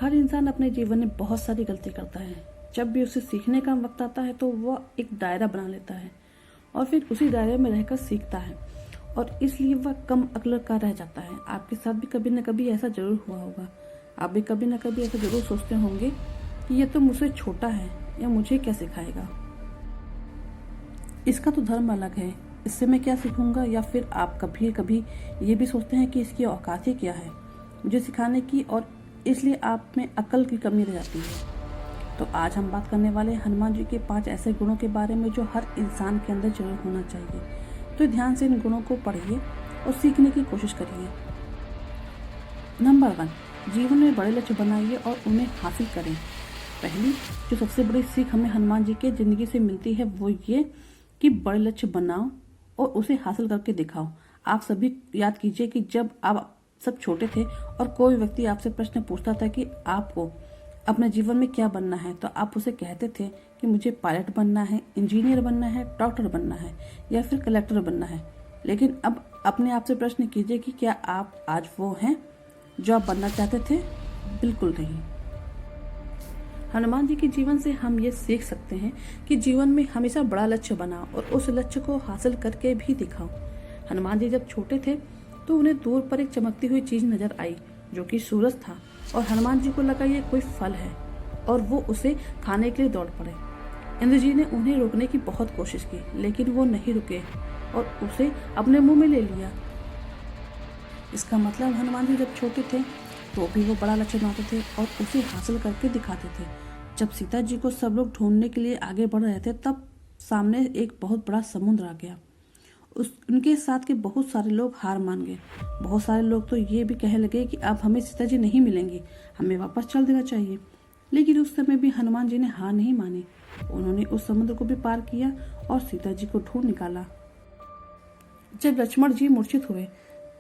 हर इंसान अपने जीवन में बहुत सारी गलती करता है। जब भी उसे सीखने का वक्त आता है तो वह एक दायरा बना लेता है और फिर उसी दायरे में रहकर सीखता है और इसलिए वह कम अक्ल का रह जाता है। आपके साथ भी कभी न कभी ऐसा जरूर हुआ होगा। आप भी कभी न कभी ऐसा जरूर सोचते होंगे कि ये तो मुझसे छोटा है या मुझे क्या सिखाएगा, इसका तो धर्म अलग है, इससे मैं क्या सीखूंगा। या फिर आप कभी कभी ये भी सोचते हैं कि इसकी औकात ही क्या है मुझे सिखाने की, और इसलिए आप में अकल की कमी रह जाती है। तो आज हम बात करने वाले हैं हनुमान जी के 5 ऐसे गुणों के बारे में जो हर इंसान के अंदर जरूर होना चाहिए। तो ध्यान से इन गुणों को पढ़िए और सीखने की कोशिश करिए। नंबर 1, जीवन में बड़े लक्ष्य बनाइए और उन्हें हासिल करें। पहली जो सबसे बड़ी सीख हमें हनुमान जी के जिंदगी से मिलती है वो ये कि बड़े लक्ष्य बनाओ और उसे हासिल करके दिखाओ। आप सभी याद कीजिए कि जब आप सब छोटे थे और कोई व्यक्ति आपसे प्रश्न पूछता था कि आपको अपने जीवन में क्या बनना है, तो आप उसे कहते थे कि मुझे पायलट बनना है, इंजीनियर बनना है, डॉक्टर बनना है या फिर कलेक्टर बनना है। लेकिन अब अपने आप से प्रश्न कीजिए कि क्या आप आज वो हैं जो आप बनना चाहते थे? बिल्कुल नहीं। हनुमान जी के जीवन से हम ये सीख सकते हैं कि जीवन में हमेशा बड़ा लक्ष्य बनाओ और उस लक्ष्य को हासिल करके भी दिखाओ। हनुमान जी जब छोटे थे तो उन्हें दूर पर एक चमकती हुई चीज नजर आई जो कि सूरज था, और हनुमान जी को लगा ये कोई फल है और वो उसे खाने के लिए दौड़ पड़े। इंद्र जी ने उन्हें रोकने की बहुत कोशिश की लेकिन वो नहीं रुके और उसे अपने मुंह में ले लिया। इसका मतलब हनुमान जी जब छोटे थे तो भी वो बड़ा लक्ष्य बनाते थे और उसे हासिल करके दिखाते थे। जब सीता जी को सब लोग ढूंढने के लिए आगे बढ़ रहे थे तब सामने एक बहुत बड़ा समुद्र आ गया। उनके साथ के बहुत सारे लोग हार मान गए। बहुत सारे लोग तो ये भी कहने लगे कि अब हमें सीता जी नहीं मिलेंगी, हमें वापस चल देना चाहिए। लेकिन उस समय भी हनुमान जी ने हार नहीं मानी। उन्होंने उस समुद्र को भी पार किया और सीता जी को ढूंढ निकाला। जब लक्ष्मण जी मूर्छित हुए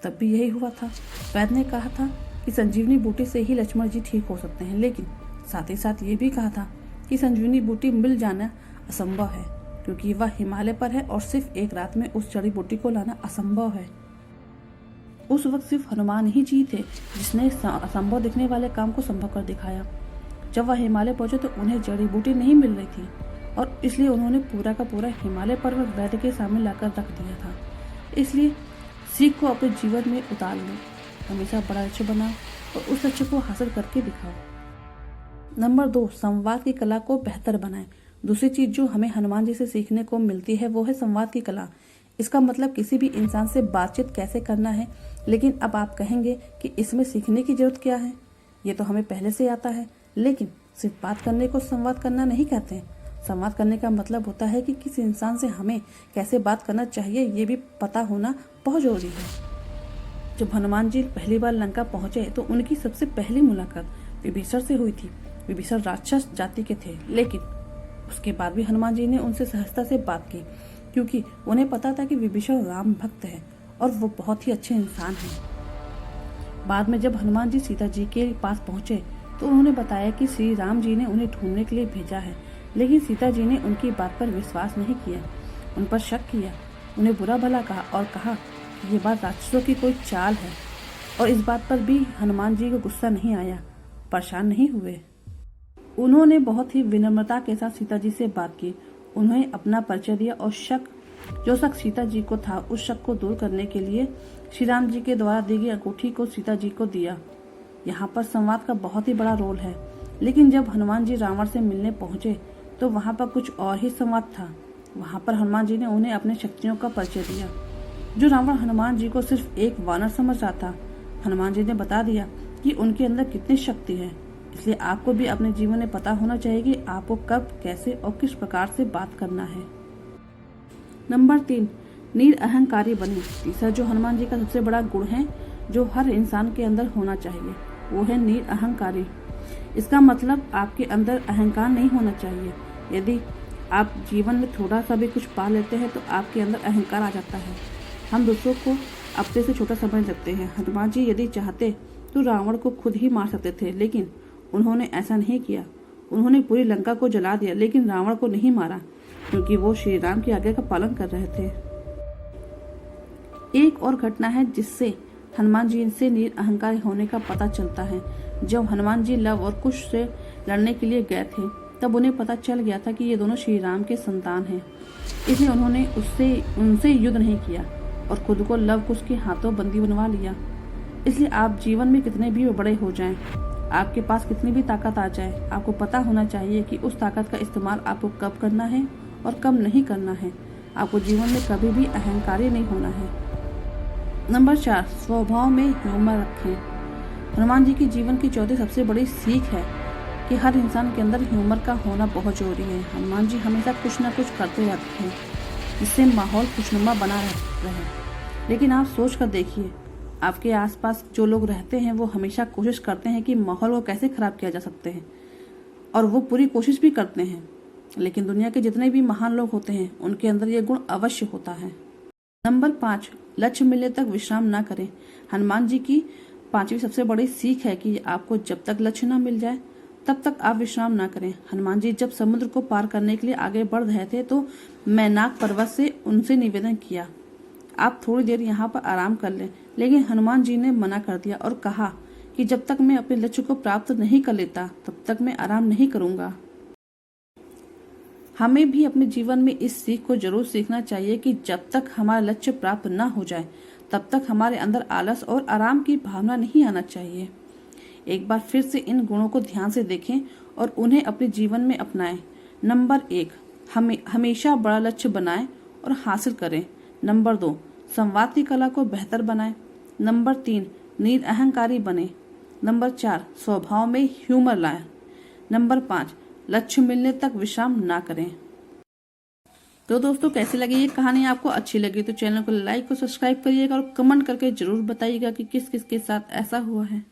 तब भी यही हुआ था। वैद्य ने कहा था कि संजीवनी बूटी से ही लक्ष्मण जी ठीक हो सकते हैं, लेकिन साथ ही साथ ये भी कहा था कि संजीवनी बूटी मिल जाना असंभव है क्योंकि वह हिमालय पर है और सिर्फ एक रात में उस जड़ी बूटी को लाना असंभव है। उस वक्त सिर्फ हनुमान ही जी थे जिसने असंभव दिखने वाले काम को संभव कर दिखाया। जब वह हिमालय पहुंचे तो उन्हें जड़ी बूटी नहीं मिल रही थी और इसलिए उन्होंने पूरा का पूरा हिमालय पर्वत वैद्य के सामने लाकर रख दिया था। इसलिए सीख को अपने जीवन में उतार लो। हमेशा बड़ा लक्ष्य बनाओ और उस लक्ष्य को हासिल करके दिखाओ। नंबर 2, संवाद की कला को बेहतर बनाएं। दूसरी चीज जो हमें हनुमान जी से सीखने को मिलती है वो है संवाद की कला। इसका मतलब किसी भी इंसान से बातचीत कैसे करना है। लेकिन अब आप कहेंगे कि इसमें सीखने की जरूरत क्या है, ये तो हमें पहले से आता है। लेकिन सिर्फ बात करने को संवाद करना नहीं कहते। संवाद करने का मतलब होता है कि किसी इंसान से हमें कैसे बात करना चाहिए ये भी पता होना बहुत जरूरी है। जब हनुमान जी पहली बार लंका पहुंचे तो उनकी सबसे पहली मुलाकात विभीषण से हुई थी। विभीषण राक्षस जाति के थे, लेकिन उसके बाद भी हनुमान जी ने उनसे सहजता से बात की क्योंकि उन्हें पता था कि विभीषण राम भक्त है और वो बहुत ही अच्छे इंसान हैं। बाद में जब हनुमान जी सीता जी के पास पहुंचे तो उन्होंने बताया कि श्री राम जी ने उन्हें ढूंढने के लिए भेजा है, लेकिन सीता जी ने उनकी बात पर विश्वास नहीं किया, उन पर शक किया, उन्हें बुरा भला कहा और कहा कि ये बात राक्षसों की कोई चाल है। और इस बात पर भी हनुमान जी को गुस्सा नहीं आया, परेशान नहीं हुए। उन्होंने बहुत ही विनम्रता के साथ सीता जी से बात की, उन्हें अपना परिचय दिया और जो शक सीता जी को था उस शक को दूर करने के लिए श्री राम जी के द्वारा दी गई अंगूठी को सीता जी को दिया। यहाँ पर संवाद का बहुत ही बड़ा रोल है। लेकिन जब हनुमान जी रावण से मिलने पहुंचे तो वहाँ पर कुछ और ही संवाद था। वहाँ पर हनुमान जी ने उन्हें अपने शक्तियों का परिचय दिया। जो रावण हनुमान जी को सिर्फ एक वानर समझ रहा था, हनुमान जी ने बता दिया कि उनके अंदर कितनी शक्ति है। इसलिए आपको भी अपने जीवन में पता होना चाहिए कि आपको कब, कैसे और किस प्रकार से बात करना है। नंबर 3, निरअहंकारी बने। तीसरा जो हनुमान जी का सबसे बड़ा गुण है जो हर इंसान के अंदर होना चाहिए वो है निरअहंकारी। इसका मतलब आपके अंदर अहंकार नहीं होना चाहिए। यदि आप जीवन में थोड़ा सा भी कुछ पा लेते हैं तो आपके अंदर अहंकार आ जाता है। हम दूसरों को अपने से छोटा समझ सकते हैं। हनुमान जी यदि चाहते तो रावण को खुद ही मार सकते थे, लेकिन उन्होंने ऐसा नहीं किया। उन्होंने पूरी लंका को जला दिया लेकिन रावण को नहीं मारा क्योंकि वो श्री राम की आज्ञा का पालन कर रहे थे। एक और घटना है जिससे हनुमान जी से निरअहंकारी होने का पता चलता है। जब हनुमान जी लव और कुश से लड़ने के लिए गए थे तब उन्हें पता चल गया था कि ये दोनों श्री राम के संतान हैं, इसलिए उन्होंने उनसे युद्ध नहीं किया और खुद को लव कुश के हाथों बंदी बनवा लिया। इसलिए आप जीवन में कितने भी बड़े हो जाएं, आपके पास कितनी भी ताकत आ जाए, आपको पता होना चाहिए कि उस ताकत का इस्तेमाल आपको कब करना है और कब नहीं करना है। आपको जीवन में कभी भी अहंकारी नहीं होना है। नंबर 4, स्वभाव में ह्यूमर रखें। हनुमान जी के जीवन की चौथी सबसे बड़ी सीख है कि हर इंसान के अंदर ह्यूमर का होना बहुत जरूरी है। हनुमान जी हमेशा कुछ न कुछ करते रहते हैं जिससे माहौल खुशनुमा बना रहे। लेकिन आप सोच कर देखिए, आपके आसपास जो लोग रहते हैं वो हमेशा कोशिश करते हैं कि माहौल को कैसे खराब किया जा सकते हैं, और वो पूरी कोशिश भी करते हैं। लेकिन दुनिया के जितने भी महान लोग होते हैं उनके अंदर ये गुण अवश्य होता है। नंबर 5, लक्ष्य मिलने तक विश्राम ना करें। हनुमान जी की 5वीं सबसे बड़ी सीख है कि आपको जब तक लक्ष्य ना मिल जाए तब तक आप विश्राम ना करें। हनुमान जी जब समुद्र को पार करने के लिए आगे बढ़ रहे थे तो मैनाक पर्वत से उनसे निवेदन किया, आप थोड़ी देर यहाँ पर आराम कर लें। लेकिन हनुमान जी ने मना कर दिया और कहा कि जब तक मैं अपने लक्ष्य को प्राप्त नहीं कर लेता तब तक मैं आराम नहीं करूंगा। हमें भी अपने जीवन में इस सीख को जरूर सीखना चाहिए कि जब तक हमारा लक्ष्य प्राप्त न हो जाए तब तक हमारे अंदर आलस और आराम की भावना नहीं आना चाहिए। एक बार फिर से इन गुणों को ध्यान से देखें और उन्हें अपने जीवन में अपनाएं। नंबर 1, हमेशा बड़ा लक्ष्य बनाएं और हासिल करें। नंबर 2, संवाद की कला को बेहतर बनाएं। नंबर 3, निरअहंकारी बने। नंबर 4, स्वभाव में ह्यूमर लाएं। नंबर 5, लक्ष्य मिलने तक विश्राम ना करें। तो दोस्तों, कैसी लगी ये कहानी? आपको अच्छी लगी तो चैनल को लाइक और सब्सक्राइब करिएगा और कमेंट करके जरूर बताइएगा कि किस किस के साथ ऐसा हुआ है।